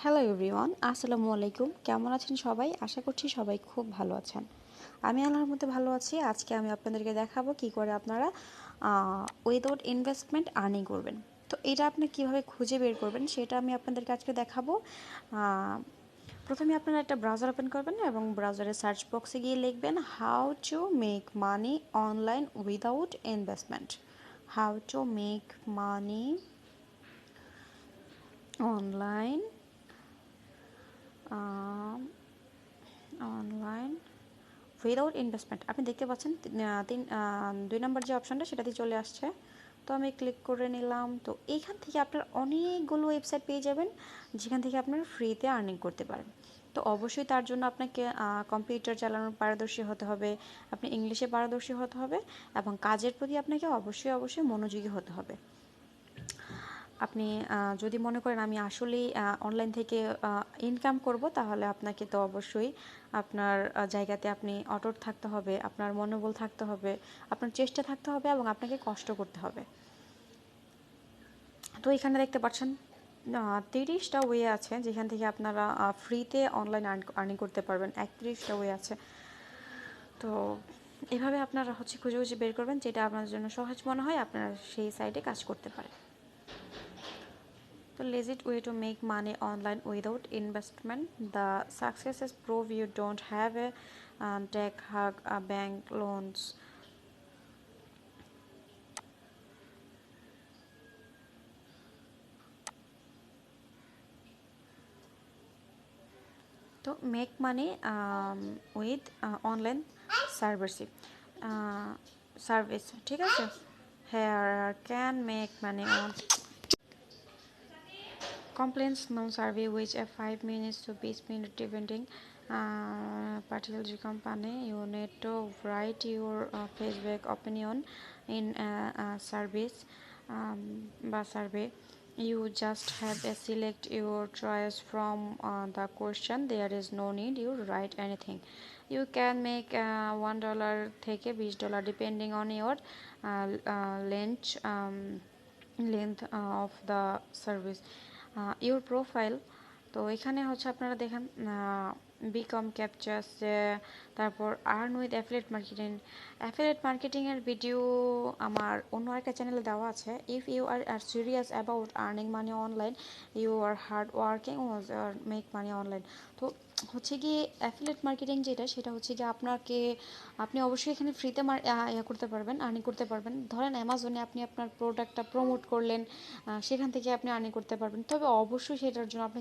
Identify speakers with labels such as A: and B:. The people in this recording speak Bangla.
A: হ্যালো এভরিওয়ান, আসসালামু আলাইকুম। কেমন আছেন সবাই? আশা করছি সবাই খুব ভালো আছেন। আমি আল্লাহর মধ্যে ভালো আছি। আজকে আমি আপনাদেরকে দেখাবো কি করে আপনারা উইদাউট ইনভেস্টমেন্ট আর্নিং করবেন। তো এটা আপনি কিভাবে খুঁজে বের করবেন সেটা আমি আপনাদেরকে আজকে দেখাবো। প্রথমে আপনারা একটা ব্রাউজার ওপেন করবেন এবং ব্রাউজারের সার্চ বক্সে গিয়ে লিখবেন how to make money online without investment. How to make money online online without investment. আপনি দেখতে পাচ্ছেন 2 নম্বর যে অপশানটা সেটাতে চলে আসছে। তো আমি ক্লিক করে নিলাম। তো এইখান থেকে আপনার অনেকগুলো ওয়েবসাইট পেয়ে যাবেন যেখান থেকে আপনার ফ্রিতে আর্নিং করতে পারেন। তো অবশ্যই তার জন্য আপনাকে কম্পিউটার চালানোর পারদর্শী হতে হবে, আপনি ইংলিশে পারদর্শী হতে হবে এবং কাজের প্রতি আপনাকে অবশ্যই মনোযোগী হতে হবে। আপনি যদি মনে করেন আমি আসলেই অনলাইন থেকে ইনকাম করব, তাহলে আপনাকে তো অবশ্যই আপনার জায়গাতে আপনি অটুট থাকতে হবে, আপনার মনোবল থাকতে হবে, আপনার চেষ্টা থাকতে হবে এবং আপনাকে কষ্ট করতে হবে। তো এখানে দেখতে পাচ্ছেন 30টা ওয়ে আছে যেখান থেকে আপনারা ফ্রিতে অনলাইন আর্নিং করতে পারবেন। 31টা ওয়ে আছে। তো এভাবে আপনারা খুঁজে খুঁজে বের করবেন যেটা আপনাদের জন্য সহজ মনে হয়, আপনারা সেই সাইটে কাজ করতে পারেন। The legit way to make money online without investment. The success is proof you don't have a tech hug, bank loans. To make money with online service, service, ঠিক আছে? Here can make money on complaint small survey which a 5 minutes to 20 minutes depending particular company. You need to write your feedback opinion in service বা survey. You just have to select your choice from the question. There is no need you write anything. You can make $1 থেকে $20 depending on your length of the service. Your profile. তো এখানে আপনারা দেখেন বিকম ক্যাপচার্স, তারপর আর্ন উইথ অ্যাফিলিয়েট মার্কেটিংয়ের ভিডিও আমার অন্য একটা চ্যানেলে দেওয়া আছে। If you are serious about earning money online, you are hard working make money online. তো কি অ্যাফিলিয়েট মার্কেটিং যেটা, সেটা কি আপনি অবশ্যই এখানে ফ্রিতে করতে পারবেন, আর্নিং করতে পারবেন। ধরেন অ্যামাজনে আপনি আপনার প্রোডাক্টটা প্রমোট করলেন, সেখান থেকে আপনি আর্নিং করতে পারবেন। তবে অবশ্যই সেটার জন্য আপনাকে